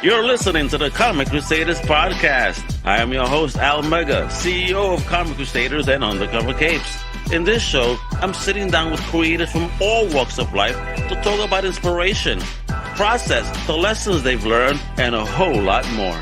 You're listening to the Comic Crusaders Podcast. I am your host, Al Mega, CEO of Comic Crusaders and Undercover Capes. In this show, I'm sitting down with creators from all walks of life to talk about inspiration, process, the lessons they've learned, and a whole lot more.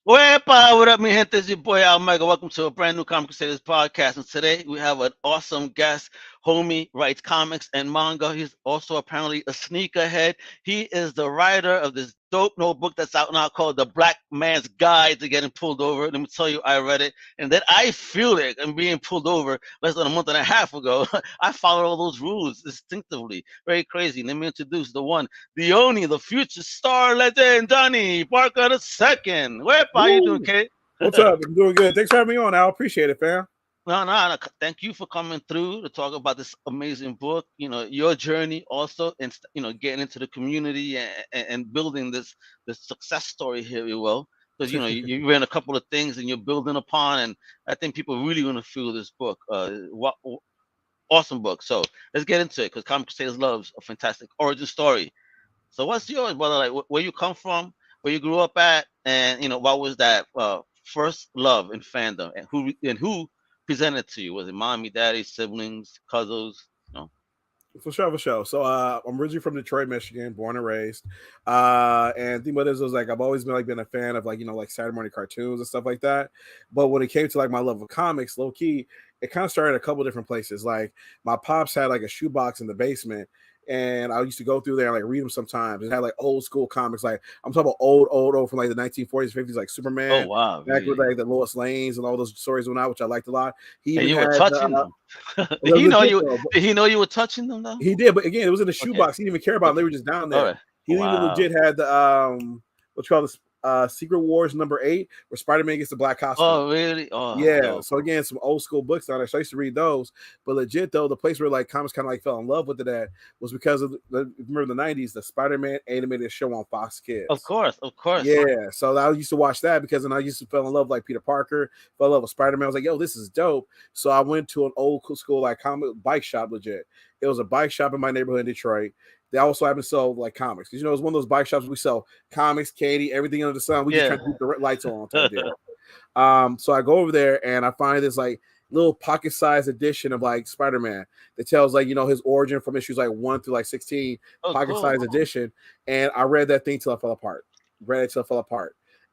Wepa, what up, mi gente? It's your boy Al Mega. Welcome to a brand new Comic Crusaders podcast. And today we have an awesome guest. Homie writes comics and manga. He's also apparently a sneakerhead. He is the writer of this dope notebook that's out now called The Black Man's Guide to Getting Pulled Over. Let me tell you, I read it, and then I feel it. I'm being pulled over less than a month and a half ago. I followed all those rules instinctively. Very crazy. Let me introduce the one, the only, the future star legend, Johnny Parker II. How you doing, Kate? What's up? I'm doing good. Thanks for having me on, Al. Appreciate it, fam. No. Thank you for coming through to talk about this amazing book. You know, your journey also, and getting into the community and building this success story here, if you will. Because you ran a couple of things and you're building upon, and I think people really want to feel this book. Awesome book. So let's get into it, because Comic Crusaders loves a fantastic origin story. So what's yours, brother? Like where you come from, where you grew up at, and what was that first love in fandom, and who presented to you? Was it mommy, daddy, siblings, cousins? For sure. So I'm originally from Detroit, Michigan, born and raised. And the thing about this was I've always been a fan of like Saturday morning cartoons and stuff like that. But when it came to my love of comics, low key, it kind of started a couple different places. Like my pops had a shoebox in the basement, and I used to go through there and read them sometimes. It had old school comics. I'm talking about old from the 1940s, 50s, like Superman. Oh wow! Back with the Lois Lanes and all those stories went out, which I liked a lot. You were touching them. Did he know you were touching them though? He did, but again, it was in the shoebox. Okay. He didn't even care about them. They were just down there. Right. He even legit had the what you call this Secret Wars #8, where Spider-Man gets the black costume. Oh, really? Oh, yeah. No. So again, some old school books down there. So I used to read those. But legit though, the place where comics kind of fell in love with it at was because of remember the 90s, the Spider-Man animated show on Fox Kids. Of course. Yeah. So I used to watch that because then I used to fall in love with Peter Parker, fell in love with Spider-Man. I was like, yo, this is dope. So I went to an old school comic bike shop. Legit, it was a bike shop in my neighborhood in Detroit. They also happen to sell comics, because it's one of those bike shops we sell comics, candy, everything under the sun. We just try to keep the lights on type deal. So I go over there and I find this little pocket-sized edition of Spider-Man that tells his origin from issues 1 through 16, pocket-sized edition. And I read that thing till I fell apart.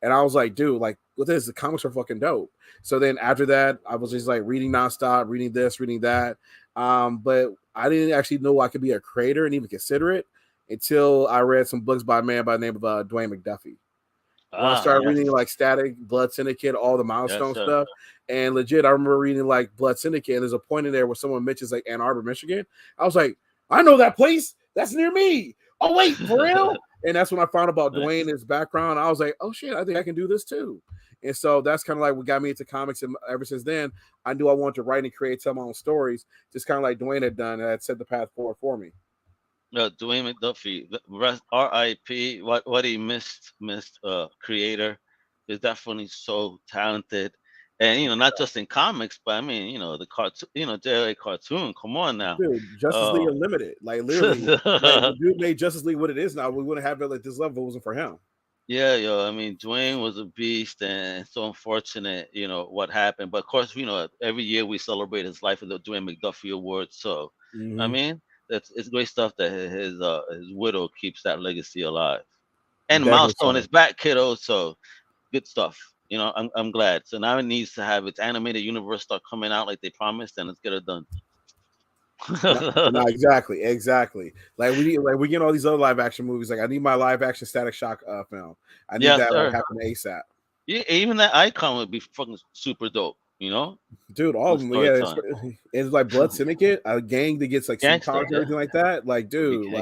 And I was like, dude, what this? The comics are fucking dope. So then after that, I was just reading nonstop, reading this, reading that. But I didn't actually know I could be a creator and even consider it until I read some books by a man by the name of Dwayne McDuffie. When I started reading Static, Blood Syndicate, all the milestone stuff. And legit, I remember reading Blood Syndicate, and there's a point in there where someone mentions Ann Arbor, Michigan. I was like, I know that place. That's near me. Oh, wait, for real? And that's when I found about Dwayne and his background. I was like, oh, shit, I think I can do this too. And so that's kind of what got me into comics. And ever since then, I knew I wanted to write and create some of my own stories, just kind of like Dwayne had done, and had set the path forward for me. Dwayne McDuffie, R.I.P. What he missed, creator. Is definitely so talented. And not just in comics, but I mean, the cartoon, JLA cartoon. Come on now, dude. Justice League Unlimited, literally, the dude made Justice League what it is now. We wouldn't have it this level if it wasn't for him. Yeah, I mean, Dwayne was a beast, and so unfortunate, what happened. But of course, every year we celebrate his life with the Dwayne McDuffie Award. So, I mean, it's great stuff that his widow keeps that legacy alive. And Milestone is back, kiddo. So, good stuff. I'm glad. So now it needs to have its animated universe start coming out like they promised, and let's get it done. No, exactly. We get all these other live action movies. I need my live action Static Shock film. I need that to happen ASAP. Yeah, even that icon would be fucking super dope. Dude, all of them. Yeah, it's Blood Syndicate, a gang that gets some powers and everything like that. Dude,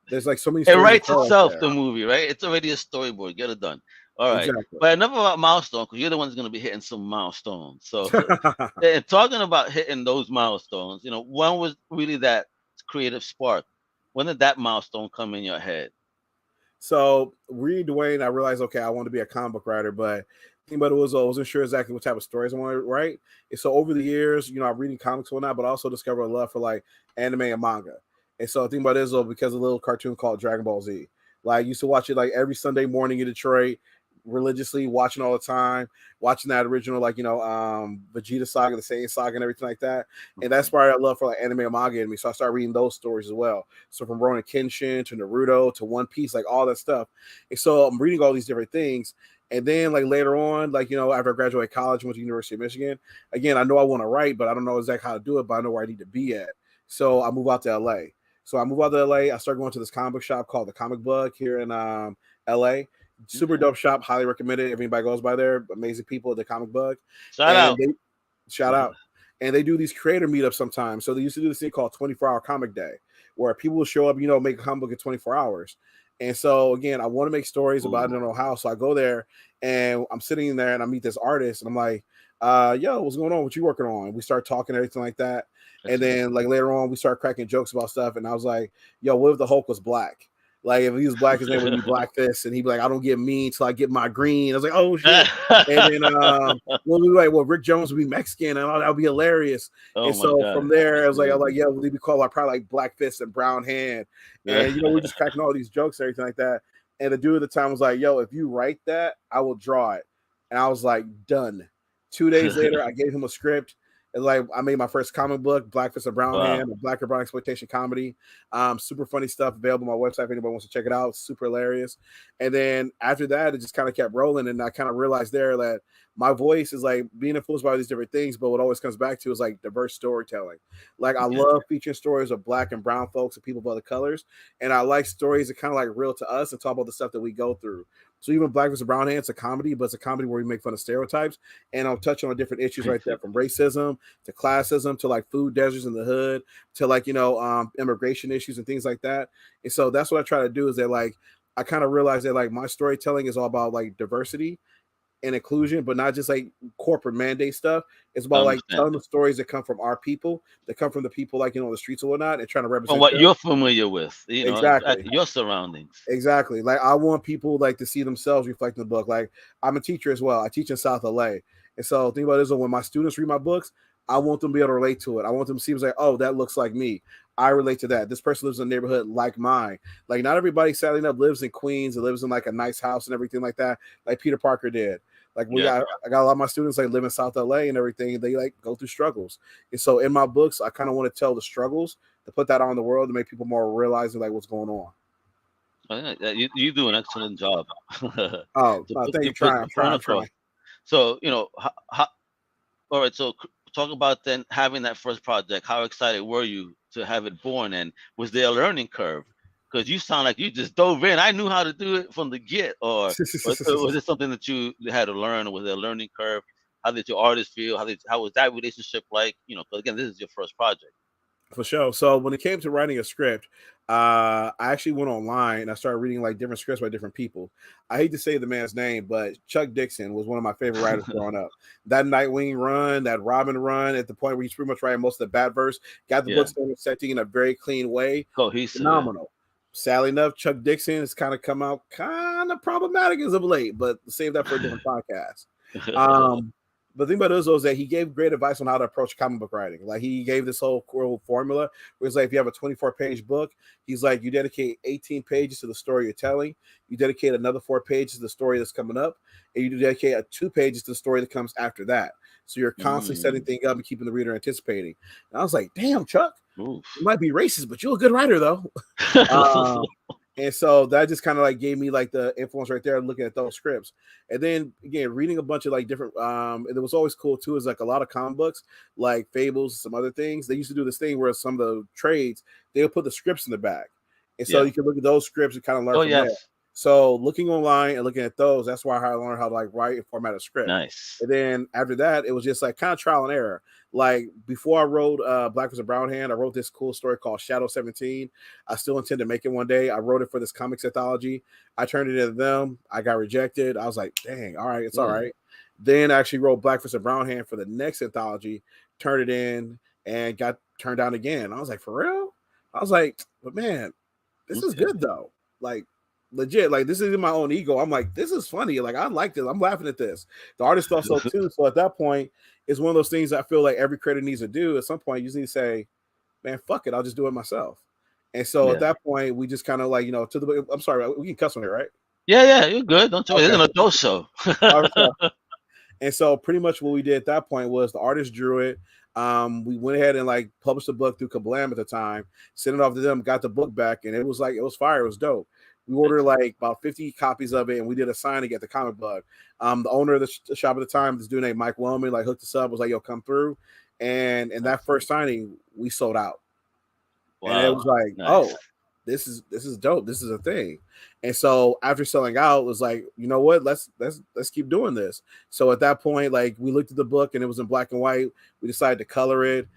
there's so many. It writes itself, the movie, right? It's already a storyboard. Get it done. All right, exactly. But enough about milestone, because you're the one's going to be hitting some milestones. So, and talking about hitting those milestones, when was really that creative spark? When did that milestone come in your head? So, reading Dwayne, I realized, okay, I want to be a comic book writer, but I wasn't sure exactly what type of stories I wanted to write. And so, over the years, I'm reading comics and whatnot, but also discovered a love for anime and manga. And so I think about this though because of a little cartoon called Dragon Ball Z. Like I used to watch it like every Sunday morning in Detroit, religiously watching all the time, watching that original Vegeta saga, the Saiyan saga, and everything like that. And that's why I love for like anime and manga in me. So I started reading those stories as well. So from Ronin Kenshin to Naruto to One Piece, like all that stuff. And so I'm reading all these different things. And then like later on, after I graduated college, went to University of Michigan. Again, I know I want to write, but I don't know exactly how to do it, but I know where I need to be at. So I move out to LA. So I moved out to LA. I started going to this comic book shop called the Comic Bug here in LA. Super dope shop, highly recommended. Everybody goes by there. Amazing people at the Comic Bug. Shout out. And they do these creator meetups sometimes. So they used to do this thing called 24-hour comic day, where people will show up, make a comic book in 24 hours. And so again, I want to make stories about it. I don't know how. So I go there and I'm sitting in there and I meet this artist and I'm like, yo, what's going on? What you working on? We start talking, everything like that. And then like later on, we start cracking jokes about stuff. And I was like, yo, what if the Hulk was black? Like if he was black, his name would be Black Fist, and he'd be like, "I don't get mean till I get my green." I was like, "Oh shit!" And then we'll be like, "Well, Rick Jones would be Mexican, and that would be hilarious." And so from there, I was like, "Yeah, we'll be called probably like Black Fist and Brown Hand," and we're just cracking all these jokes, and everything like that. And the dude at the time was like, "Yo, if you write that, I will draw it," and I was like, "Done." 2 days later, I gave him a script. And like I made my first comic book, Black Fist and Brown Hand, a black and brown exploitation comedy. Super funny stuff available on my website if anybody wants to check it out. It's super hilarious. And then after that, it just kind of kept rolling. And I kind of realized there that my voice is like being influenced by these different things, but what always comes back to is like diverse storytelling. Like I love featuring stories of black and brown folks and people of other colors. And I like stories that kind of like real to us and talk about the stuff that we go through. So even Black vs. Brown Hand, it's a comedy, but it's a comedy where we make fun of stereotypes. And I'll touch on different issues right there, from racism to classism to like food deserts in the hood to like, immigration issues and things like that. And so that's what I try to do is that like, I kind of realize that like my storytelling is all about like diversity and inclusion, but not just like corporate mandate stuff. It's about like telling the stories that come from our people, that come from the people like, the streets or whatnot, and trying to represent what you're familiar with, exactly your surroundings. Exactly. Like I want people like to see themselves reflect in the book. Like I'm a teacher as well. I teach in South LA. And so think about this, when my students read my books, I want them to be able to relate to it. I want them to see like, oh, that looks like me. I relate to that. This person lives in a neighborhood like mine. Like not everybody, sadly enough, lives in Queens and lives in like a nice house and everything like that, like Peter Parker did. Like I got a lot of my students like live in South LA and everything. And they like go through struggles. And so in my books, I kind of want to tell the struggles, to put that out in the world, to make people more realizing like what's going on. You do an excellent job. Thank you. Trying. So all right. So talk about then having that first project. How excited were you to have it born, and was there a learning curve? Because you sound like you just dove in. I knew how to do it from the get, or was it something that you had to learn, or was there a learning curve? How did your artists feel? How was that relationship like? Because again, this is your first project. For sure. So when it came to writing a script, I actually went online and I started reading like different scripts by different people. I hate to say the man's name, but Chuck Dixon was one of my favorite writers growing up. That Nightwing run, that Robin run, at the point where he's pretty much writing most of the Batverse, got the books setting in a very clean way. Phenomenal. Sadly enough, Chuck Dixon has kind of come out kind of problematic as of late, but save that for a different podcast. But the thing about it is that he gave great advice on how to approach comic book writing. Like he gave this whole cool formula where it's like, if you have a 24-page book, he's like, you dedicate 18 pages to the story you're telling. You dedicate another 4 pages to the story that's coming up. And you dedicate 2 pages to the story that comes after that. So you're constantly setting things up and keeping the reader anticipating. And I was like, damn, Chuck, you might be racist, but you're a good writer though. And so that just kind of like gave me like the influence right there, looking at those scripts. And then again, reading a bunch of like different, and it was always cool too, is like a lot of comic books, like Fables, some other things. They used to do this thing where some of the trades, they would put the scripts in the back. And so you can look at those scripts and kind of learn from there. So looking online and looking at those, that's why I learned how to like write and format a script. Nice. And then after that, it was just like kind of trial and error. Like before I wrote Black vs. Brown Hand, I wrote this cool story called Shadow 17. I still intend to make it one day. I wrote it for this comics anthology. I turned it into them. I got rejected. I was like, dang, all right, it's all right. Then I actually wrote Black vs. Brown Hand for the next anthology, turned it in, and got turned down again. I was like, for real? I was like, but man, this is good though. Like, legit, like this is in my own ego. I'm like, this is funny. Like, I like this. I'm laughing at this. The artist thought so too. So at that point, it's one of those things I feel like every creator needs to do. At some point, you just need to say, man, fuck it. I'll just do it myself. And so at Yeah. that point, we just kind of like, to the. I'm sorry, we can cuss on it, right? Yeah, you're good. Don't you worry. It's Okay. an adult show. All right, so And so pretty much what we did at that point was the artist drew it. We went ahead and like published the book through Kablam at the time, sent it off to them, got the book back, and it was fire. It was dope. We ordered like about 50 copies of it, and we did a signing at the comic book. The owner of the shop at the time, this dude named Mike Wellman, like hooked us up, was like, "Yo, come through." And in that first signing, we sold out. And it Wow. was like, Nice. oh, this is dope. This is a thing. And so after selling out, it was like, you know what? Let's keep doing this. So at that point, like we looked at the book and it was in black and white. We decided to color it,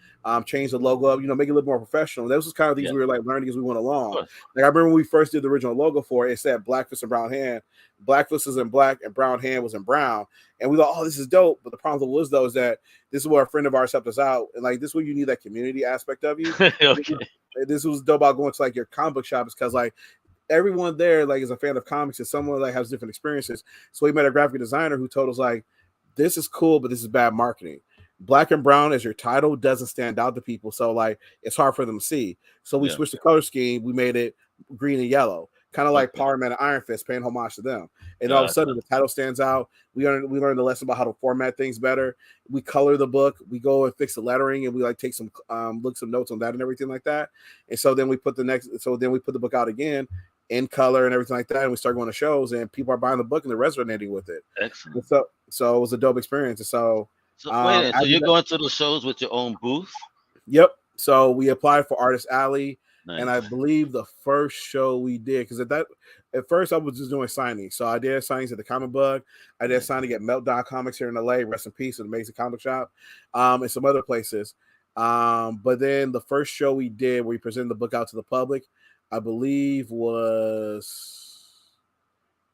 change the logo up, make it look more professional. Those was kind of things Yeah. we were like learning as we went Of along. course. Like I remember when we first did the original logo for it, it said Blackfist and Brown Hand. Blackfist was in black and Brown Hand was in brown. And we thought, oh, this is dope. But the problem was though is that this is where a friend of ours helped us out. And like this is where you need that community aspect of you. Okay. This was dope about going to like your comic book shop is because like everyone there like is a fan of comics and someone like has different experiences. So we met a graphic designer who told us like, this is cool, but this is bad marketing. Black and brown as your title doesn't stand out to people. So like it's hard for them to see. So we switched the color scheme. We made it green and yellow, kind of like Power Man and Iron Fist, paying homage to them. And all of a sudden the title stands out. We learned the lesson about how to format things better. We color the book. We go and fix the lettering, and we like take some look some notes on that and everything like that. And so then we put the book out again in color and everything like that. And we start going to shows, and people are buying the book and they're resonating with it. Excellent. So it was a dope experience. And so wait, so you're going to the shows with your own booth? Yep. So we applied for Artist Alley. Nice. And I believe the first show we did, because at first I was just doing signings. So I did signings at the comic book. I did signing at Meltdown Comics here in LA, rest in peace, an amazing comic shop, and some other places. But then the first show we did where we presented the book out to the public, I believe was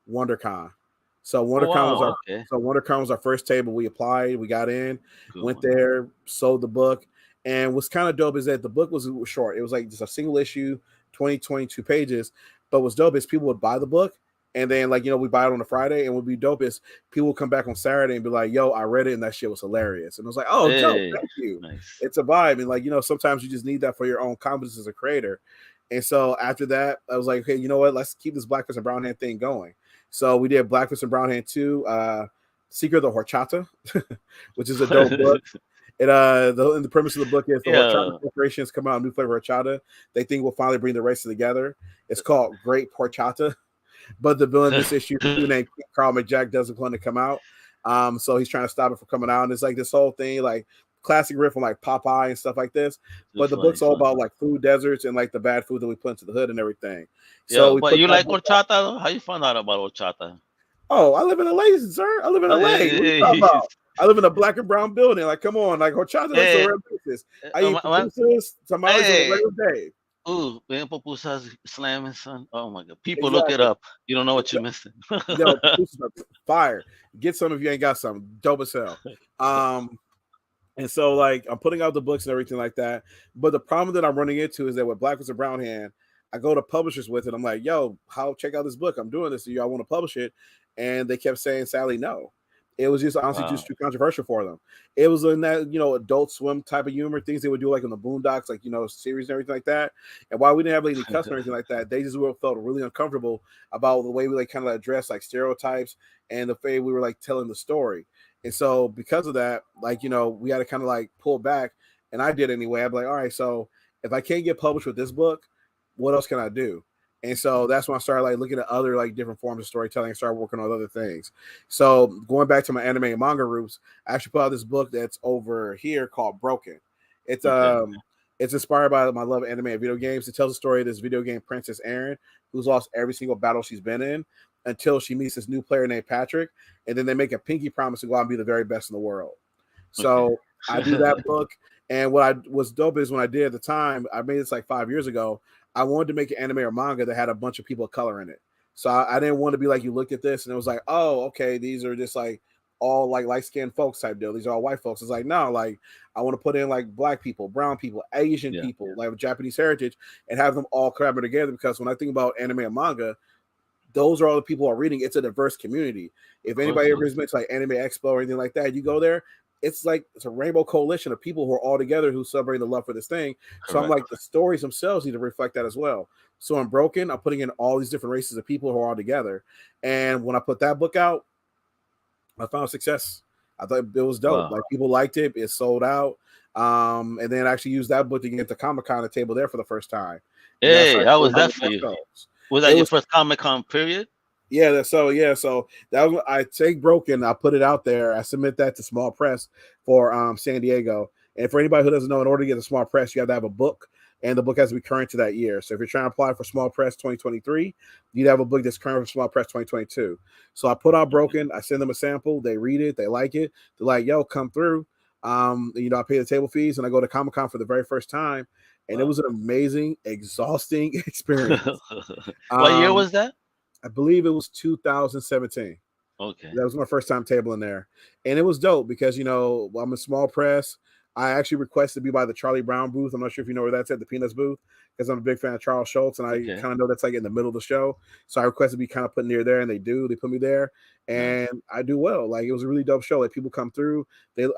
WonderCon. So WonderCon was our first table. We applied, we got in, went there, sold the book. And what's kind of dope is that the book was short. It was like just a single issue, 22 pages. But what's dope is people would buy the book, and then like we buy it on a Friday, and what would be dope is people would come back on Saturday and be like, "Yo, I read it and that shit was hilarious." And I was like, "Oh, dope, thank you." Nice. It's a vibe, and like sometimes you just need that for your own confidence as a creator. And so after that, I was like, "Okay, you know what? Let's keep this Blackfist and Brown Hand thing going." So we did Blackfist and Brown Hand 2, Secret of the Horchata, which is a dope book. The premise of the book is the Horchata Corporation is coming out with a new flavor of horchata. They think will finally bring the races together. It's called Great Horchata, but the villain in this issue, named Carl McJack, doesn't want to come out. So he's trying to stop it from coming out. And it's like this whole thing, like classic riff on like Popeye and stuff like this. But the book's all about like food deserts and like the bad food that we put into the hood and everything. So, but you like horchata? How you find out about horchata? Oh, I live in LA, sir. I live in LA. What are you talking about? I live in a black and brown building. Like, come on, like horchata. That's a rare basis. I eat pupusas, tamales on a regular day. Ooh, man, pupusas slamming, son. Oh my God, people look it up. You don't know what you're missing. Yo, pupusas are fire. Get some if you ain't got some. Dope as hell. And so like I'm putting out the books and everything like that. But the problem that I'm running into is that with Blackfist and Brown Hand, I go to publishers with it. I'm like, yo, check out this book. I'm doing this. Do y'all want to publish it? And they kept saying, sadly, no. It was just honestly just too controversial for them. It was in that, Adult Swim type of humor, things they would do like in the Boondocks, like, series and everything like that. And while we didn't have any cuss or anything like that, they just felt really uncomfortable about the way we like kind of address like stereotypes and the way we were like telling the story. And so because of that, like, we had to kind of like pull back. And I did anyway. I'd be like, all right, so if I can't get published with this book, what else can I do? And so that's when I started like looking at other like different forms of storytelling and started working on other things. So going back to my anime and manga roots, I actually put out this book that's over here called Broken. It's inspired by my love of anime and video games. It tells the story of this video game princess Erin, who's lost every single battle she's been in until she meets this new player named Patrick, and then they make a pinky promise to go out and be the very best in the world. So I do that book, and what was dope is when I did at the time, I made this like 5 years ago. I wanted to make an anime or manga that had a bunch of people of color in it. So I didn't want to be like, you look at this and it was like, oh, okay, these are just like all like light-skinned folks type deal. These are all white folks. It's like, no, like I want to put in like black people, brown people, Asian people, like Japanese heritage, and have them all collaborate together. Because when I think about anime and manga, those are all the people who are reading. It's a diverse community. If anybody ever has been to like Anime Expo or anything like that, you go there, it's like it's a rainbow coalition of people who are all together who celebrate the love for this thing. So I'm Correct. like, the stories themselves need to reflect that as well. So I'm Broken. I'm putting in all these different races of people who are all together. And when I put that book out, I found success. I thought it was dope. Wow. Like people liked it. It sold out. And then I actually used that book to get the Comic Con at table there for the first time. And then I Hey, started how doing was that other for more you? shows. Was It that your was first Comic Con period? so that was I take Broken. I put it out there. I submit that to Small Press for San Diego. And for anybody who doesn't know, in order to get a Small Press, you have to have a book, and the book has to be current to that year. So if you're trying to apply for Small Press 2023, you'd have a book that's current for Small Press 2022. So I put out Broken. I send them a sample. They read it. They like it. They're like, "Yo, come through." I pay the table fees, and I go to Comic Con for the very first time, and it Wow. was an amazing, exhausting experience. What year Um, was that? I believe it was 2017. Okay. That was my first time tabling there, and it was dope because I'm a Small Press. I actually requested to be by the Charlie Brown booth. I'm not sure if you know where that's at, the Peanuts booth, because I'm a big fan of Charles Schultz, and I Okay. kind of know that's like in the middle of the show. So I requested to be kind of put near there, and they do. They put me there, Nice. and I do well. Like it was a really dope show. Like people come through.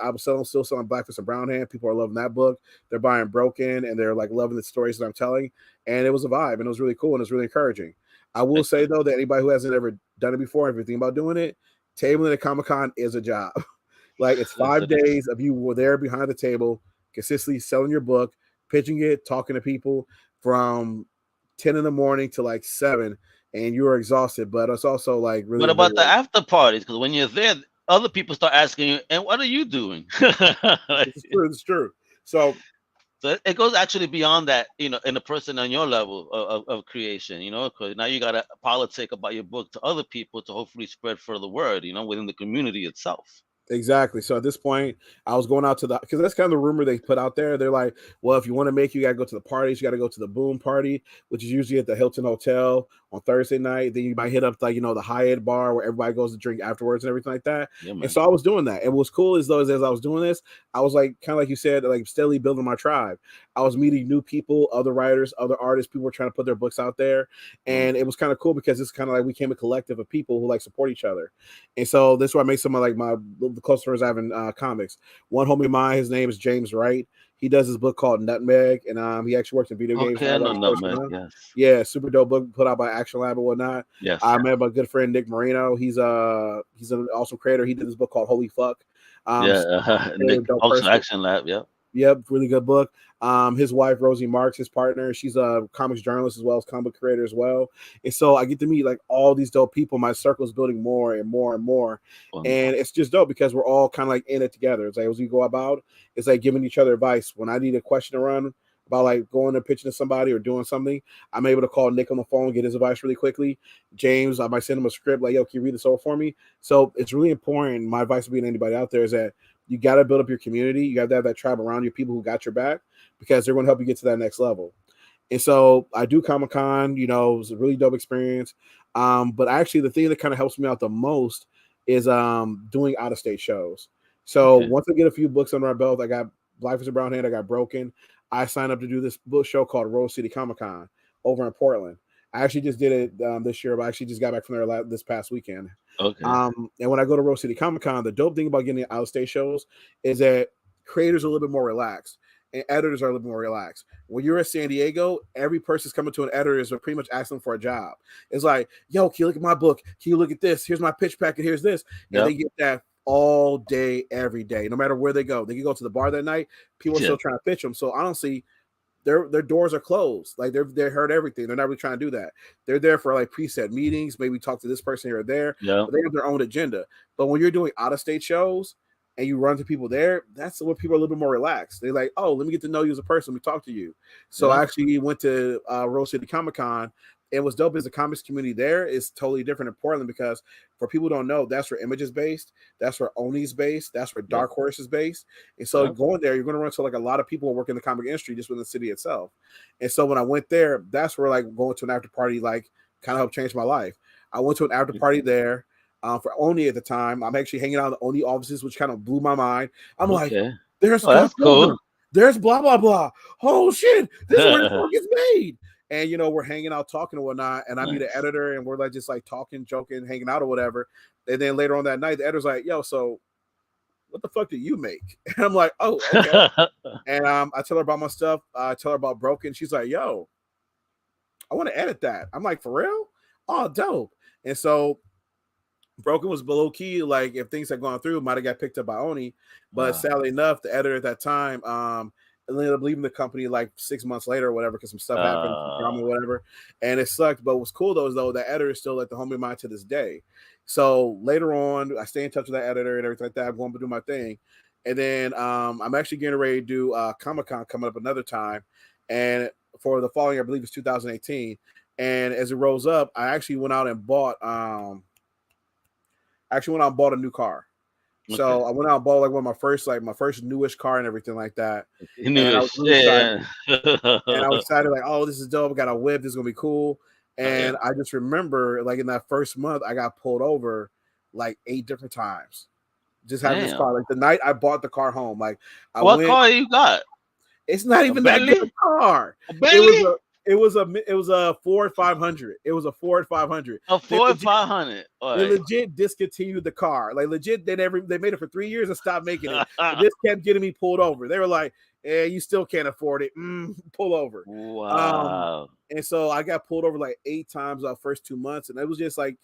I was still selling Blackface and Brown Hand. People are loving that book. They're buying Broken, and they're like loving the stories that I'm telling. And it was a vibe, and it was really cool, and it's really encouraging. I will say Excellent. though that anybody who hasn't ever done it before, if you're thinking about doing it, tabling at Comic Con is a job. Like it's Yes, 5 it is. days of you were there behind the table, consistently selling your book, pitching it, talking to people from 10 in the morning to like 7, and you are exhausted. But it's also like really What about the invigorating. after parties? Because when you're there, other people start asking you, "And what are you doing?" It's true. It's true. So So it goes actually beyond that, in the person on your level of creation, because now you got to politic about your book to other people to hopefully spread further word, within the community itself. exactly. So at this point, I was going out to because that's kind of the rumor they put out there. They're like, well, if you want to make, you got to go to the parties. You got to go to the Boom Party, which is usually at the Hilton Hotel on Thursday night. Then you might hit up like the Hyatt bar where everybody goes to drink afterwards and everything like that. Yeah, And man. so I was doing that. And what's cool is though, is as I was doing this, I was like kind of like you said, like steadily building my tribe. I was meeting new people, other writers, other artists. People were trying to put their books out there, and it was kind of cool because it's kind of like we became a collective of people who like support each other. And so this is why I make some of like the close friends I have in comics. One homie of mine, his name is James Wright. He does this book called Nutmeg, and he actually works in video games. Okay, Now I that know he's working Nutmeg. on. Yes. Yeah, super dope book put out by Action Lab and whatnot. Yes. I met my good friend Nick Marino. He's an awesome creator. He did this book called Holy Fuck. Yeah. Really Nick, dope also person. Action Lab. Yep. Yep, really good book. His wife Rosie Marks, his partner, she's a comics journalist as well as comic creator as well. And so I get to meet like all these dope people. My circle is building more and more and more, Wonderful. and it's just dope because we're all kind of like in it together. It's like as we go about, it's like giving each other advice. When I need a question to run about like going and pitching to somebody or doing something, I'm able to call Nick on the phone, get his advice really quickly. James, I might send him a script like, "Yo, can you read this over for me?" So it's really important. My advice to being anybody out there is that you got to build up your community. You got to have that tribe around you, people who got your back, because they're going to help you get to that next level. And so I do Comic Con, it was a really dope experience. But actually, the thing that kind of helps me out the most is doing out of state shows. So Okay. once I get a few books under my belt, I got Life is a Brown Hand, I got Broken. I signed up to do this book show called Rose City Comic Con over in Portland. I actually just did it this year, but I actually just got back from there this past weekend. Okay. And when I go to Rose City Comic Con, the dope thing about getting out of state shows is that creators are a little bit more relaxed and editors are a little bit more relaxed. When you're at San Diego, every person's coming to an editor is pretty much asking for a job. It's like, yo, can you look at my book? Can you look at this? Here's my pitch packet. Here's this. And Yep. they get that all day, every day, no matter where they go. They can go to the bar that night. People are Yeah. still trying to pitch them. So honestly, their doors are closed. Like they heard everything. They're not really trying to do that. They're there for like preset meetings, maybe talk to this person here or there, Yeah. but they have their own agenda. But when you're doing out of state shows and you run to people there, that's where people are a little bit more relaxed. They're like, oh, let me get to know you as a person. Let me talk to you. So Yeah. I actually went to Rose City Comic Con. And what's dope is the comics community there is totally different in Portland because for people who don't know, that's where Image is based. That's where Oni's based. That's where Dark Horse is based. And so Yep. going there, you're going to run to like a lot of people who work in the comic industry just within the city itself. And so when I went there, that's where like going to an after party like kind of helped change my life. I went to an after party there for Oni at the time. I'm actually hanging out in the Oni offices, which kind of blew my mind. I'm like, Okay. there's Oh, that's Scott cool. Pilgrim. There's blah, blah, blah. Oh, shit. This is where the book gets made. And, we're hanging out, talking and whatnot. And I meet an Nice. editor and we're like just like talking, joking, hanging out or whatever. And then later on that night, the editor's like, yo, so what the fuck do you make? And I'm like, oh, okay. And I tell her about my stuff. I tell her about Broken. She's like, yo, I want to edit that. I'm like, for real? Oh, dope. And so Broken was below key. Like if things had gone through, it might have got picked up by Oni. But sadly enough, the editor at that time ended up leaving the company like 6 months later or whatever because some stuff happened, some drama or whatever. And it sucked. But what's cool though is the editor is still like the homie of mine to this day. So later on, I stay in touch with that editor and everything like that. I'm going to do my thing. And then I'm actually getting ready to do Comic-Con coming up another time. And for the following, I believe it's 2018. And as it rolls up, I actually went out and bought a new car. Okay. So I went out and bought like my first newish car and everything like that. And I was really excited. And I was excited, like, oh, this is dope. I got a whip. This is gonna be cool. And I just remember, like in that first month, I got pulled over like 8 different times. Just having this car. Like the night I bought the car home. Like what car you got? It's not even that good a car. It was a Ford 500. It was a Ford 500. A Ford 500. They legit discontinued the car. Like legit, they made it for 3 years and stopped making it. This kept getting me pulled over. They were like, "Yeah, you still can't afford it. Pull over." Wow. And so I got pulled over like 8 times the first 2 months, and it was just like.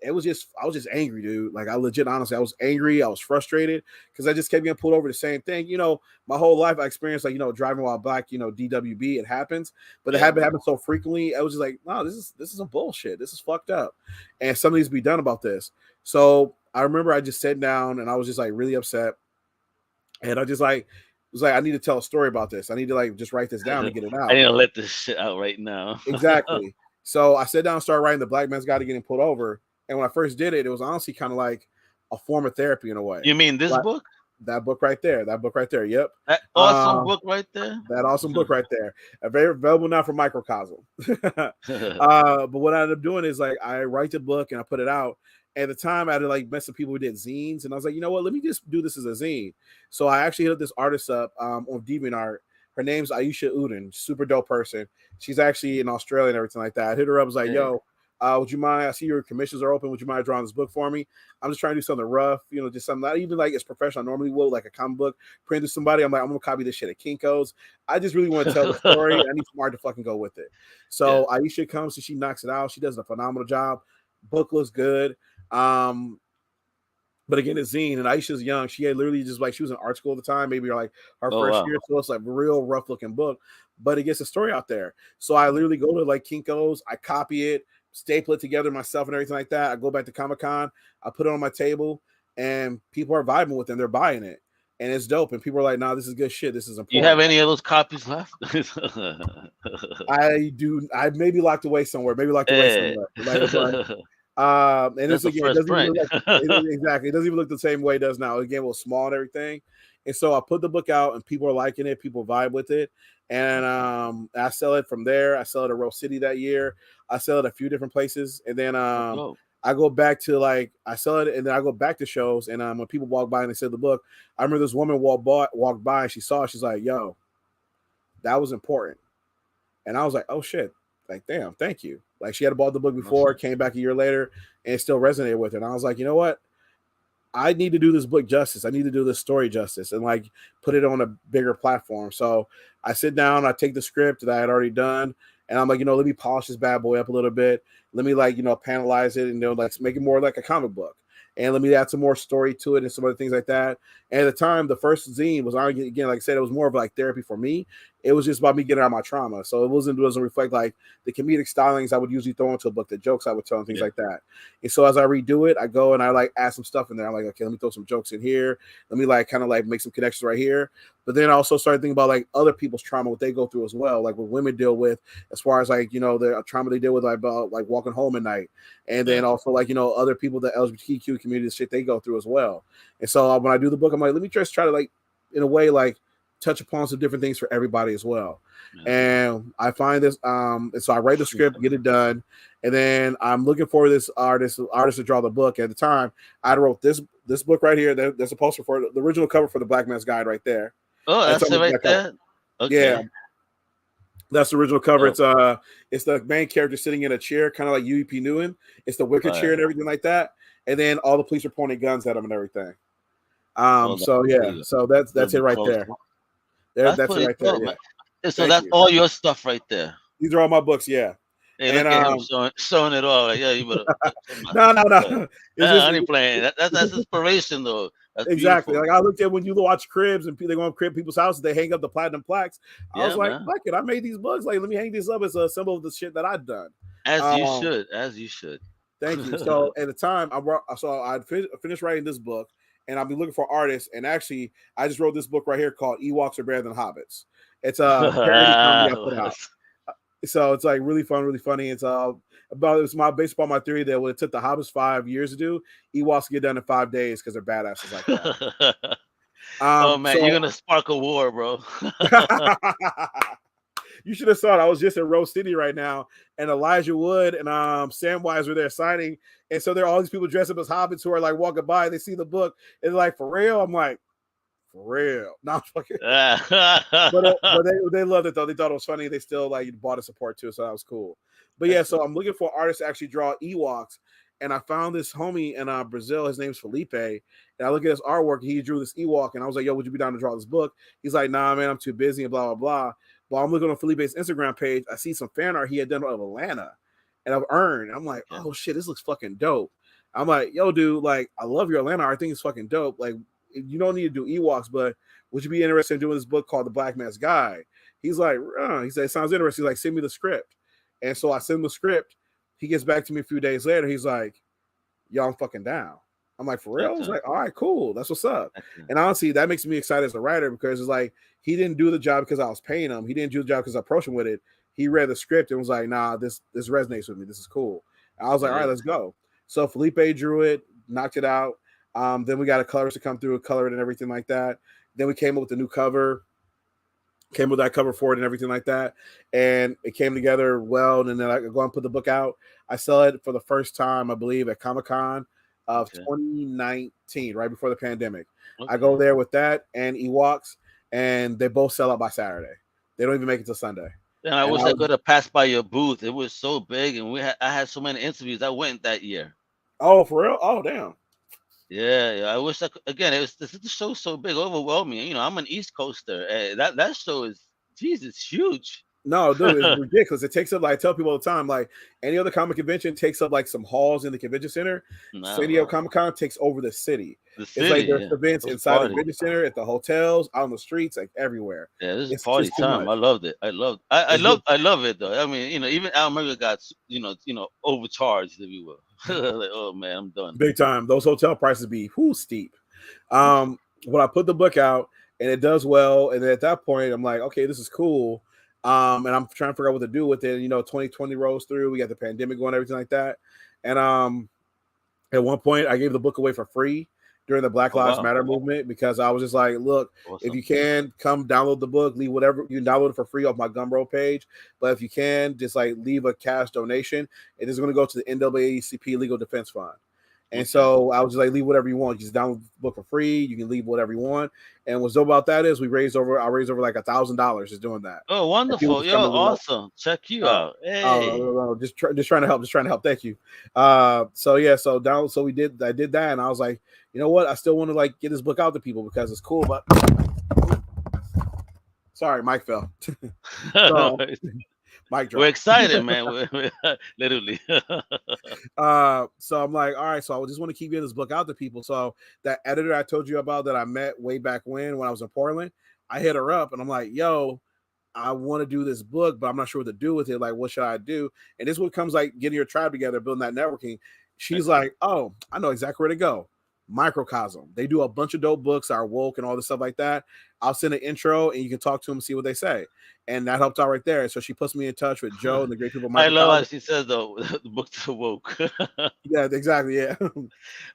I was just angry, dude. Like I legit, honestly, I was angry. I was frustrated because I just kept getting pulled over the same thing. You know, my whole life I experienced like, driving while black, DWB, it happens, but it happened so frequently. I was just like, no, this is some bullshit. This is fucked up. And something needs to be done about this. So I remember I just sat down and I was just like really upset. And I just like, was like, I need to tell a story about this. I need to like, just write this down and get it out. I need to let this shit out right now. Exactly. So I sat down and started writing The Black Man's Guide to Getting Pulled Over. And when I first did it, it was honestly kind of like a form of therapy in a way. You mean this book? That book right there. That book right there. Yep. That awesome book right there. That awesome book right there. Available now for Microcosm. But what I ended up doing is like I write the book and I put it out. At the time, I had to like met some people who did zines, and I was like, you know what? Let me just do this as a zine. So I actually hit this artist up on DeviantArt. Her name's Aisha Uden, super dope person. She's actually in Australia and everything like that. I hit her up, was like, yo. Would you mind? I see your commissions are open. Would you mind drawing this book for me? I'm just trying to do something rough, just something not even like as professional I normally would, like a comic book, print to somebody. I'm like, I'm gonna copy this shit at Kinko's. I just really want to tell the story. I need some art to fucking go with it. So Aisha comes and she knocks it out. She does a phenomenal job. Book looks good. But again, it's zine, and Aisha's young. She had literally just like she was in art school at the time, maybe like her first year. So it's like a real rough looking book, but it gets a story out there. So I literally go to like Kinko's, I copy it, staple it together myself and everything like that. I go back to Comic-Con, I put it on my table, and people are vibing with it. They're buying it, and it's dope. And people are like, "Nah, this is good shit. This is important." You have any of those copies left? I do. I maybe locked away somewhere. Maybe locked away somewhere. And it's again, it doesn't even look like, exactly. It doesn't even look the same way it does now. Again, it was small and everything. And so I put the book out, and people are liking it. People vibe with it, and I sell it from there. I sell it at Rose City that year. I sell it a few different places, and then I go back to like I sell it, and then I go back to shows. And when people walk by and they said the book, I remember this woman walked by and she saw it. She's like, "Yo, that was important," and I was like, "Oh shit." Like, damn, thank you. Like, she had bought the book before, came back a year later, and it still resonated with her. And I was like, you know what? I need to do this book justice. I need to do this story justice and like put it on a bigger platform. So I sit down, I take the script that I had already done, and I'm like, let me polish this bad boy up a little bit. Let me like, panelize it and like make it more like a comic book. And let me add some more story to it and some other things like that. And at the time, the first zine was, again, like I said, it was more of like therapy for me. It was just about me getting out of my trauma. So it doesn't reflect like the comedic stylings I would usually throw into a book, the jokes I would tell and things like that. And so as I redo it, I go and I like add some stuff in there. I'm like, okay, let me throw some jokes in here. Let me like kind of like make some connections right here. But then I also started thinking about like other people's trauma, what they go through as well, like what women deal with as far as like, the trauma they deal with like, about like walking home at night. And then also like, other people, the LGBTQ community, the shit they go through as well. And so when I do the book, I'm like, let me just try to like, in a way, like touch upon some different things for everybody as well. And I find this, and so I write the script, get it done. And then I'm looking for this artist to draw the book. At the time, I wrote this book right here. There's a poster for it, the original cover for The Black Man's Guide right there. Oh, that's it right there. Okay. Yeah. That's the original cover. It's the main character sitting in a chair, kind of like UEP Nguyen. It's the wicker chair and everything like that. And then all the police are pointing guns at him and everything. So yeah, so that's it right there. That's That's it pretty right there. cool, Yeah. man. And so Thank that's you. all your stuff right there. These are all my books. Yeah. Hey, And look at him showing it all. Like, yeah, you better. no, no, Yeah. no. It's just I ain't playing. That's inspiration though. That's exactly. beautiful. Like I looked at when you watch cribs and they go on crib people's houses, they hang up the platinum plaques. I was Yeah, like, man. fuck it, I made these books. Like, let me hang this up as a symbol of the shit that I've done. As you Um, should. As you should. Thank you. So at the time, I'd finished writing this book, and I'd be looking for artists. And actually, I just wrote this book right here called "Ewoks Are Better Than Hobbits." It's a parody comedy I put out. So it's like really fun, really funny. It's based upon my theory that when it took the Hobbits 5 years to do, Ewoks get done in 5 days because they're badasses like that. Oh man, you're gonna spark a war, bro. You should have saw it. I was just in Rose City right now, and Elijah Wood and Samwise were there signing. And so there are all these people dressed up as hobbits who are like walking by, they see the book, and they're like, for real? I'm like, for real. No, I'm fucking but they loved it though. They thought it was funny. They still like bought a support too, so that was cool. But yeah, so I'm looking for artists to actually draw Ewoks. And I found this homie in Brazil. His name's Felipe. And I look at his artwork. He drew this Ewok. And I was like, yo, would you be down to draw this book? He's like, nah, man, I'm too busy and blah, blah, blah. But I'm looking on Felipe's Instagram page. I see some fan art he had done of Atlanta and of Earn. I'm like, oh, shit, this looks fucking dope. I'm like, yo, dude, like, I love your Atlanta art. I think it's fucking dope. Like, you don't need to do Ewoks, but would you be interested in doing this book called The Black Man's Guide? He's like, he said, it sounds interesting. He's like, send me the script. And so I send him the script. He gets back to me a few days later. He's like, yo, I'm fucking down. I'm like, for real? I was like, all right, cool. That's what's up. And honestly, that makes me excited as a writer because it's like, he didn't do the job because I was paying him. He didn't do the job because I approached him with it. He read the script and was like, nah, this resonates with me. This is cool. And I was like, all right, let's go. So Felipe drew it, knocked it out. Then we got a colorist to come through and color it and everything like that. Then we came up with the new cover. Came with that cover for it and everything like that. And it came together well. And then I go and put the book out. I sell it for the first time, I believe, at Comic-Con of 2019, right before the pandemic. I go there with that and Ewoks, and they both sell out by Saturday. They don't even make it till Sunday. And I wish I could have passed by your booth. It was so big, and I had so many interviews. I went that year. Oh, for real? Oh, damn. Yeah. I wish I could. Again, the show's so big, overwhelming. You know, I'm an East Coaster. That show is, Jesus, huge. No, dude, it's ridiculous. It takes up, like, I tell people all the time, like, any other comic convention takes up, like, some halls in the convention center. San Diego Comic-Con takes over the city. It's like there's events inside the convention center, at the hotels, out on the streets, like, everywhere. Yeah, this is party time. I loved it. I love it, though. I mean, you know, even Al Merga got, overcharged, if you will. Like, oh, man, I'm done. Big time. Those hotel prices be steep. When I put the book out, and it does well, and then at that point, I'm like, okay, this is cool. And I'm trying to figure out what to do with it. 2020 rolls through. We got the pandemic going, everything like that. And at one point, I gave the book away for free during the Black Lives Matter movement because I was just like, look, if you can, come download the book, leave whatever. You can download it for free off my Gumroad page. But if you can, just like leave a cash donation. It is going to go to the NAACP Legal Defense Fund. And so I was just like, leave whatever you want. You just download the book for free. You can leave whatever you want. And what's dope about that is I raised over like $1,000 just doing that. Oh, wonderful. Yo, awesome. Check you out. Hey. Just trying to help. Thank you. I did that. And I was like, you know what? I still want to like get this book out to people because it's cool. But sorry, mic fell. Mic drop. We're excited, man. We're literally. So I'm like, all right. So I just want to keep getting this book out to people. So that editor I told you about that I met way back when I was in Portland, I hit her up and I'm like, yo, I want to do this book, but I'm not sure what to do with it. Like, what should I do? And this is what comes like getting your tribe together, building that networking. She's like, oh, I know exactly where to go. Microcosm. They do a bunch of dope books, are woke and all this stuff like that. I'll send an intro and you can talk to them and see what they say. And that helped out right there. So she puts me in touch with Joe and the great people. I love how she says the books are woke. Yeah, exactly. Yeah.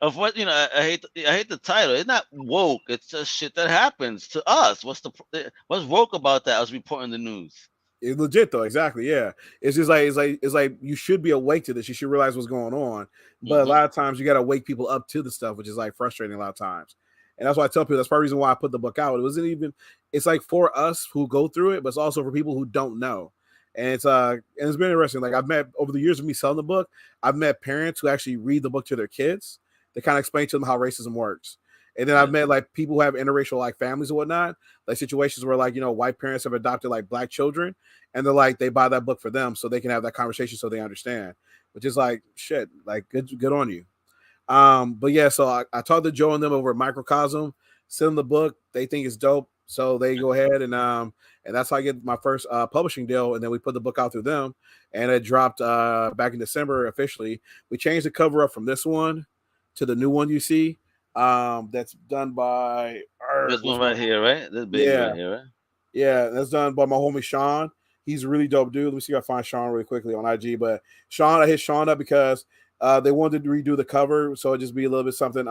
Unfortunately, I hate the title. It's not woke. It's just shit that happens to us. What's woke about that? I was reporting the news. It's legit though, exactly. Yeah, it's just like it's like you should be awake to this. You should realize what's going on. But a lot of times you got to wake people up to the stuff, which is like frustrating a lot of times. And that's why I tell people that's part of the reason why I put the book out. It wasn't even. It's like for us who go through it, but it's also for people who don't know. And it's been interesting. Like I've met over the years of me selling the book, I've met parents who actually read the book to their kids. They kind of explain to them how racism works. And then I've met like people who have interracial like families and whatnot, like situations where like, white parents have adopted like black children, and they're like, they buy that book for them so they can have that conversation so they understand, which is like shit, like good on you. But yeah, so I talked to Joe and them over at Microcosm, send them the book. They think it's dope. So they go ahead and that's how I get my first publishing deal. And then we put the book out through them, and it dropped back in December officially. We changed the cover up from this one to the new one you see. That's done by This one right here, right? This baby yeah, right here, right? yeah, that's done by my homie Sean. He's a really dope dude. Let me see if I find Sean really quickly on IG. But Sean, I hit Sean up because they wanted to redo the cover, so it just be a little bit something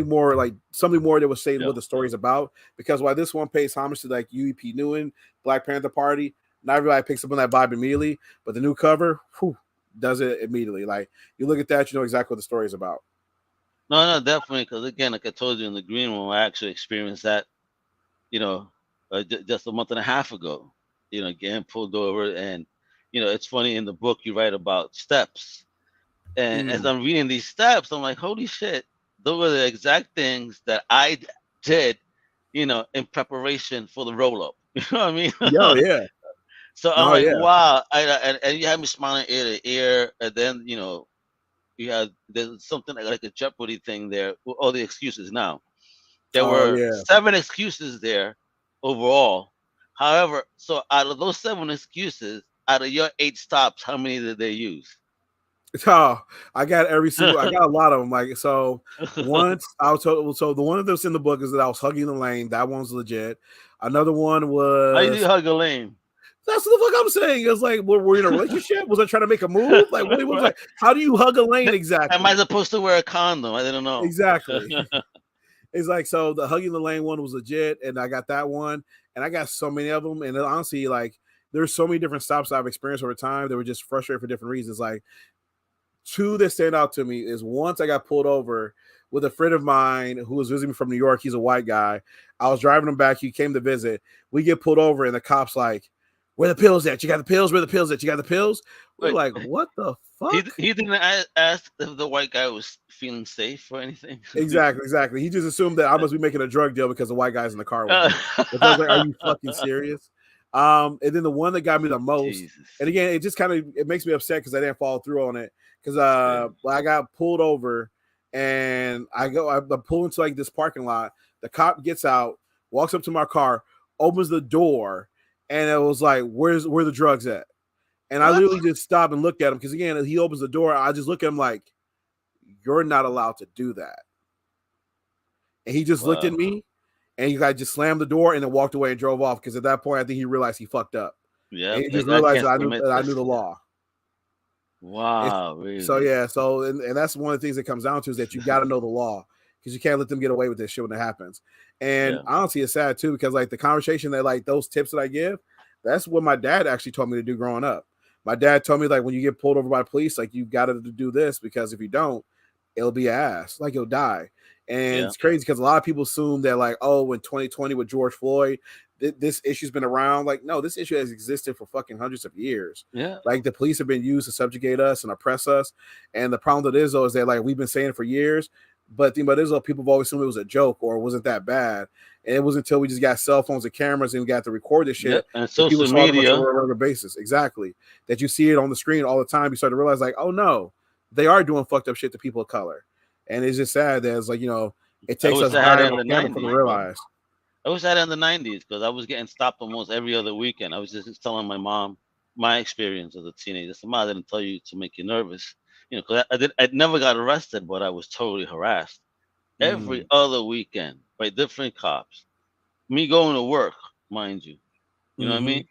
more that was saying what the story's about. Because while this one pays homage to like UEP Newen, Black Panther Party, not everybody picks up on that vibe immediately. But the new cover, does it immediately. Like you look at that, you know exactly what the story is about. No, definitely. Because again, like I told you in the green room, I actually experienced that. Just a month and a half ago. Getting pulled over, and it's funny in the book you write about steps, and as I'm reading these steps, I'm like, holy shit, those are the exact things that I did, in preparation for the roll up. You know what I mean? Yo, yeah. So I'm like, wow, and you have me smiling ear to ear, and then there's something like a Jeopardy thing there. All the excuses now. There were 7 excuses there overall. However, so out of those 7 excuses, out of your 8 stops, how many did they use? Oh, I got a lot of them. Like, so once I was told, so the one that's in the book is that I was hugging the lane. That one's legit. Another one was, how you hug a lane? That's what the fuck I'm saying. It was like, we're in a relationship? Was I trying to make a move? Like, what was like, how do you hug a lane exactly? Am I supposed to wear a condom? I didn't know. Exactly. It's like, so the hugging the lane one was legit, and I got that one, and I got so many of them. And honestly, like, there's so many different stops I've experienced over time that were just frustrating for different reasons. Like, 2 that stand out to me is once I got pulled over with a friend of mine who was visiting me from New York. He's a white guy. I was driving him back. He came to visit. We get pulled over, and the cop's like, where the pills at? You got the pills? Where the pills at? You got the pills? We're like, what the fuck? He didn't ask if the white guy was feeling safe or anything. Exactly. He just assumed that I must be making a drug deal because the white guy's in the car with me. But I was like, are you fucking serious? And then the one that got me the most, and again, it just kind of it makes me upset because I didn't follow through on it. Because I got pulled over, and I pull into like this parking lot. The cop gets out, walks up to my car, opens the door, and it was like, where the drugs at? And I literally just stopped and looked at him because again, he opens the door. I just look at him like, you're not allowed to do that. And he just looked at me, and you guys just slammed the door and then walked away and drove off because at that point I think he realized he fucked up. Yeah, and he just realized that I knew the law. Wow, really? So yeah, and that's one of the things that comes down to is that you got to know the law because you can't let them get away with this shit when it happens. And honestly, it's sad too because like the conversation that like those tips that I give, that's what my dad actually told me to do growing up. My dad told me like when you get pulled over by police, like you got to do this because if you don't, it'll be ass, like you'll die. And it's crazy because a lot of people assume that like, oh, in 2020 with George Floyd, this issue's been around. Like, no, this issue has existed for fucking hundreds of years. Yeah. Like the police have been used to subjugate us and oppress us. And the problem with it is though, is that like we've been saying it for years, but the thing about it is though, people have always assumed it was a joke or it wasn't that bad. And it wasn't until we just got cell phones and cameras and we got to record this shit. And social media on a regular basis. Exactly. That you see it on the screen all the time. You start to realize like, oh no, they are doing fucked up shit to people of color. And it's just sad that it's like, it takes us time to realize. I wish I had in the 90s because I was getting stopped almost every other weekend. I was just telling my mom my experience as a teenager. Some I didn't tell you to make you nervous, because I never got arrested, but I was totally harassed every other weekend by different cops. Me going to work, mind you, you know what I mean,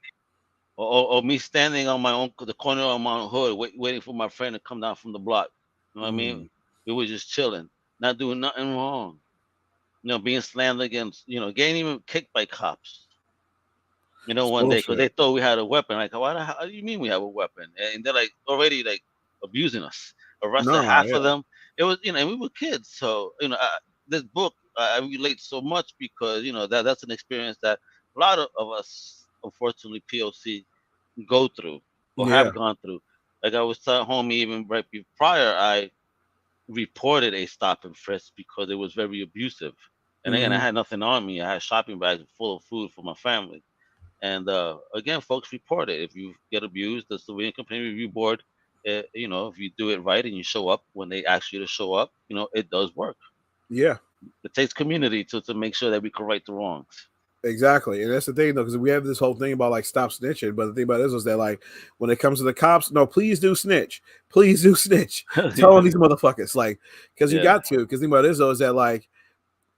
or me standing on the corner of my own hood, waiting for my friend to come down from the block. You know what I mean? We were just chilling, not doing nothing wrong. Being slammed against, getting even kicked by cops. One day because they thought we had a weapon. Like, how do you mean we have a weapon? And they're like already like abusing us. Arrested half of them. It was, and we were kids. So, this book I relate so much because that's an experience that a lot of us, unfortunately, POC go through or have gone through. Like I was telling homie even right prior, I reported a stop and frisk because it was very abusive. And again, I Mm-hmm. had nothing on me. I had shopping bags full of food for my family. And again, folks, report it. If you get abused, the Civilian Complaint Review Board, if you do it right and you show up when they ask you to show up, it does work. Yeah. It takes community to make sure that we can right the wrongs. Exactly, and that's the thing though, because we have this whole thing about like stop snitching, but the thing about this is that like when it comes to the cops, no, please do snitch, please do snitch, tell on these motherfuckers, like, because you Yeah. got to. Because the thing about this though is that like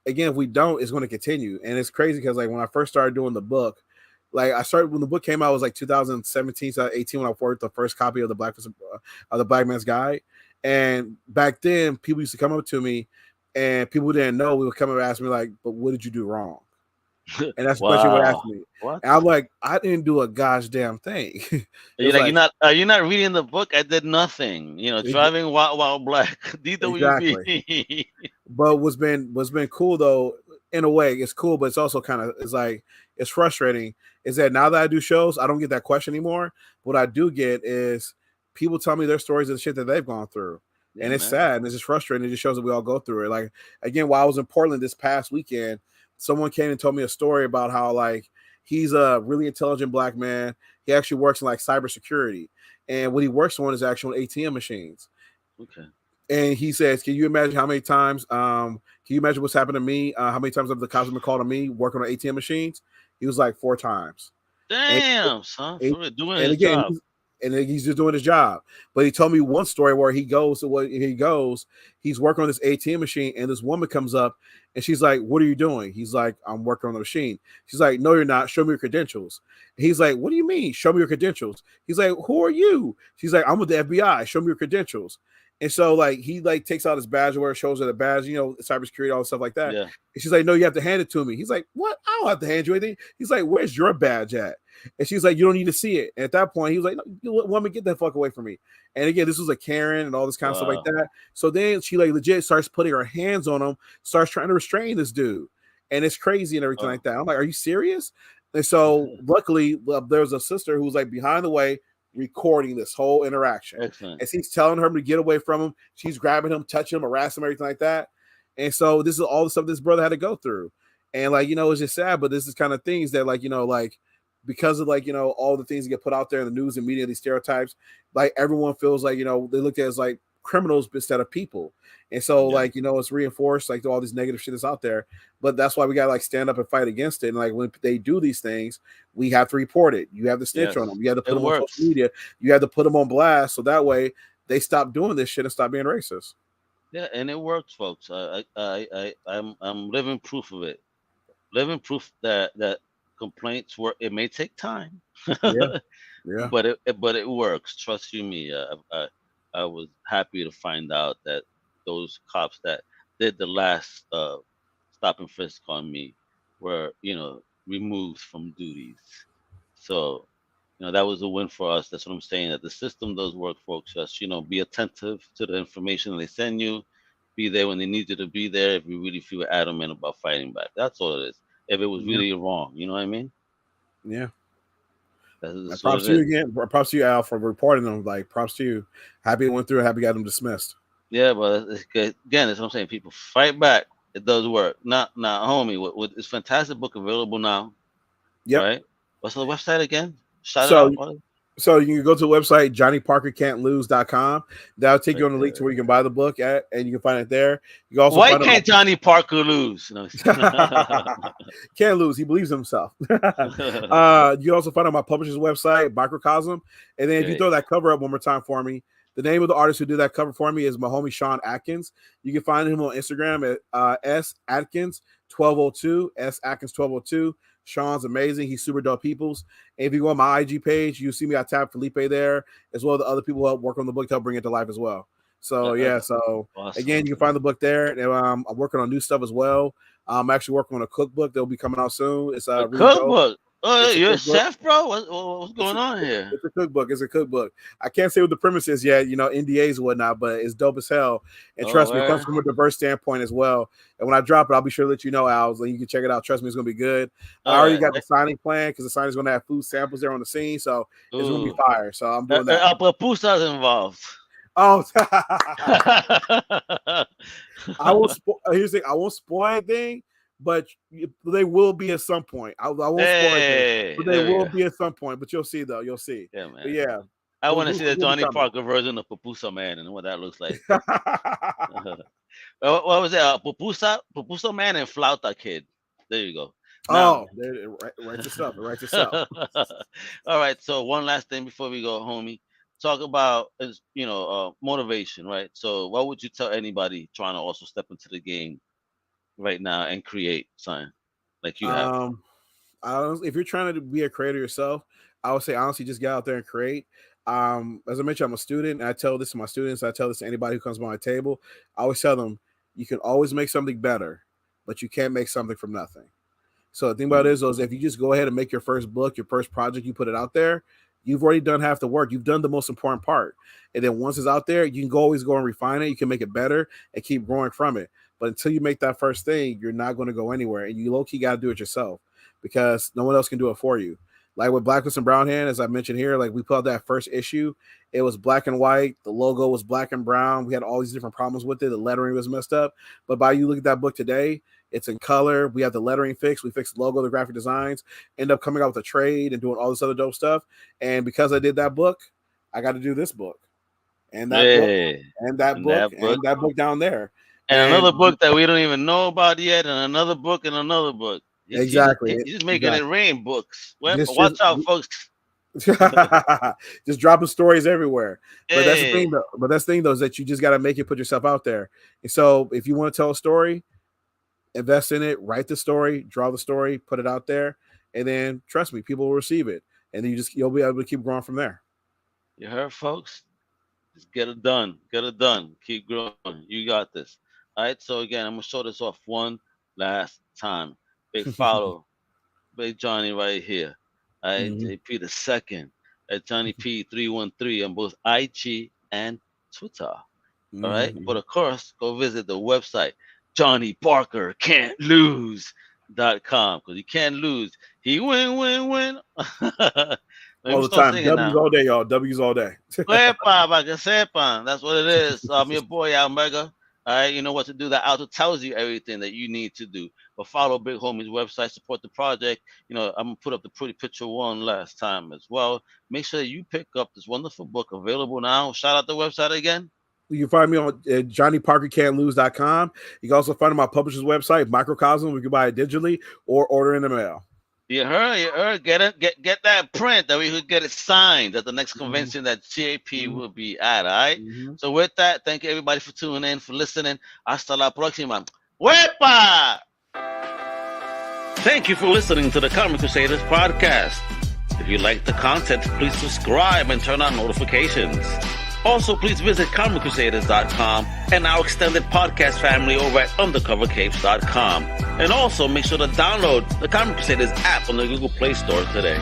again, if we don't, it's going to continue, and it's crazy because like when I first started doing the book, like I started when the book came out it was like 2017, 2018 when I worked the first copy of the Black Man's Guide, and back then people used to come up to me, and people who didn't know we would come up and ask me like, but what did you do wrong? And that's the question you would ask Wow. me. What? And I'm like, I didn't do a gosh damn thing. It You're was like, like, you're not reading the book. I did nothing. Driving while black. exactly. DWB. But what's been cool though, in a way, it's cool, but it's also kind of it's like it's frustrating. Is that now that I do shows, I don't get that question anymore. What I do get is people tell me their stories of the shit that they've gone through. Yeah, And it's man. sad and it's just frustrating. It just shows that we all go through it. Like again, while I was in Portland this past weekend, someone came and told me a story about how like he's a really intelligent black man. He actually works in like cybersecurity. And what he works on is actual ATM machines. Okay. And he says, "Can you imagine how many times? Can you imagine what's happened to me? How many times have the cops been called on me working on ATM machines?" He was like 4 times. And, Damn, son, and, for real, doing and his again, job. he's just doing his job. But he told me one story where he goes to what he goes. He's working on this ATM machine, and this woman comes up, and she's like, "What are you doing?" He's like, "I'm working on the machine." She's like, "No, you're not. Show me your credentials." He's like, "What do you mean? Show me your credentials." He's like, "Who are you?" She's like, "I'm with the FBI. Show me your credentials." And so like he like takes out his badge or shows her the badge, cybersecurity, all the stuff like that. Yeah. And she's like, "No, you have to hand it to me." He's like, "What? I don't have to hand you anything." He's like, "Where's your badge at?" And she's like, "You don't need to see it." And at that point, he was like, "No, woman, get that fuck away from me." And again, this was a Karen and all this kind of stuff like Wow. that. So then she like legit starts putting her hands on him, starts trying to restrain this dude. And it's crazy and everything Oh. like that. I'm like, "Are you serious?" And so luckily, there was a sister who was like behind the way recording this whole interaction. Excellent. And she's telling her to get away from him. She's grabbing him, touching him, harassing him, everything like that. And so this is all the stuff this brother had to go through. And like, it's just sad, but this is kind of things that like, like because of like, all the things that get put out there in the news and media, these stereotypes, like everyone feels like, they looked at as like criminals instead of people. And so Yeah. like, it's reinforced like all this negative shit that's out there. But that's why we gotta like stand up and fight against it. And like when they do these things, we have to report it. You have to snitch on Yes. them. You have to put It them on works. social media. You have to put them on blast. So that way they stop doing this shit and stop being racist. Yeah, and it works, folks. I'm living proof of it. Living proof that complaints work. It may take time, Yeah. Yeah. but it works. Trust you me. I was happy to find out that those cops that did the last stop and frisk on me were removed from duties. So that was a win for us. That's what I'm saying. That the system does work, folks. Just be attentive to the information they send you. Be there when they need you to be there. If you really feel adamant about fighting back, that's all it is. If it was Yeah. really wrong, you know what I mean? Yeah. That's what Props it to you is. again. Props to you, Al, for reporting them. Like, props to you. Happy it went through. Happy got them dismissed. Yeah, but again, that's what I'm saying. People fight back. It does work. Not, homie. It's fantastic book available now, Yep. right? What's the website again? Shout it So out. Buddy. So you can go to the website JohnnyParkerCan'tLose.com. That'll take you Right on the link to there. where you can buy the book at, and you can find it there. You can also Why find can't Johnny Parker lose? can't lose. He believes in himself. You can also find it on my publisher's website, Microcosm. And then if you Great. throw that cover up one more time for me, the name of the artist who did that cover for me is my homie Sean Atkins. You can find him on Instagram at S Atkins 1202, S Atkins 1202. Sean's amazing. He's super dope peoples. And if you go on my IG page, you see me. I tap Felipe there, as well as the other people who help work on the book to help bring it to life as well. So yeah, so Awesome. again, you can find the book there. And I'm working on new stuff as well. I'm actually working on a cookbook that'll be coming out soon. It's A really dope. cookbook. Oh, It's a you're a cookbook. chef, bro? What's going on here? It's a cookbook. It's a cookbook. I can't say what the premise is yet, NDAs and whatnot, but it's dope as hell. And Oh, trust me, it comes where? from a diverse standpoint as well. And when I drop it, I'll be sure to let you know, Al, and you can check it out. Trust me, it's gonna be good. I All already right. got the signing plan because the signing's gonna have food samples there on the scene, so it's gonna be Ooh. fire. So I'm doing that. Put Pusas involved. Oh, I will. Here's the thing: I won't spoil anything, but they will be at some point. I won't spoil anything, but they will be at some point. But you'll see, though. You'll see. Yeah, man. But yeah, I want to see the Johnny Parker version of Pupusa Man and what that looks like. What was it? Pupusa Man and Flauta Kid. There you go. Now, write yourself. Write yourself. All right. So one last thing before we go, homie. Talk about motivation, right? So what would you tell anybody trying to also step into the game right now and create something like you have? If you're trying to be a creator yourself, I would say honestly just get out there and create. As I mentioned, I'm a student, and I tell this to my students, I tell this to anybody who comes by my table. I always tell them you can always make something better, but you can't make something from nothing. So the thing about it is if you just go ahead and make your first book, your first project, you put it out there, you've already done half the work. You've done the most important part. And then once it's out there, you can always go and refine it. You can make it better and keep growing from it. But until you make that first thing, you're not going to go anywhere. And you low-key got to do it yourself because no one else can do it for you. Like with Blacklist and Brown Hand, as I mentioned here, like we put out that first issue. It was black and white. The logo was black and brown. We had all these different problems with it. The lettering was messed up. But by you look at that book today, it's in color. We have the lettering fixed. We fixed the logo, the graphic designs, end up coming out with a trade and doing all this other dope stuff. And because I did that book, I got to do this book. And that book. And that book. And that book down there. And another book that we don't even know about yet. And another book and another book. Exactly. He's just making it rain books. Watch out, folks. Just dropping stories everywhere. But that's the thing, though. But that's the thing, though, is that you just got to make it, put yourself out there. And so if you want to tell a story, invest in it, write the story, draw the story, put it out there, and then trust me, people will receive it. And then you'll be able to keep growing from there. You heard, folks? Just get it done. Get it done. Keep growing. You got this. All right. So again, I'm gonna show this off one last time. Big follow, Big Johnny right here. All right, JP the second at Johnny P 313 on both IG and Twitter. All right, but of course, go visit the website JohnnyParkerCan'tLose.com because you can't lose. He win. All the time. W's all day, y'all. W's all day. That's what it is. I'm your boy, Omega. All right, you know what to do. That auto tells you everything that you need to do. But follow Big Homie's website, support the project. You know, I'm gonna put up the pretty picture one last time as well. Make sure you pick up this wonderful book available now. Shout out the website again. You can find me on JohnnyParkerCan'tLose.com. You can also find my publisher's website, Microcosm. We can buy it digitally or order in the mail. You heard. Get that print that we could get it signed at the next convention that JP will be at. All right. So with that, thank you everybody for tuning in, for listening. Hasta la próxima. ¡Wepa! Thank you for listening to the Comic Crusaders podcast. If you like the content, please subscribe and turn on notifications. Also, please visit comiccrusaders.shop and our extended podcast family over at undercovercapes.com. And also make sure to download the Comic Crusaders app on the Google Play Store today.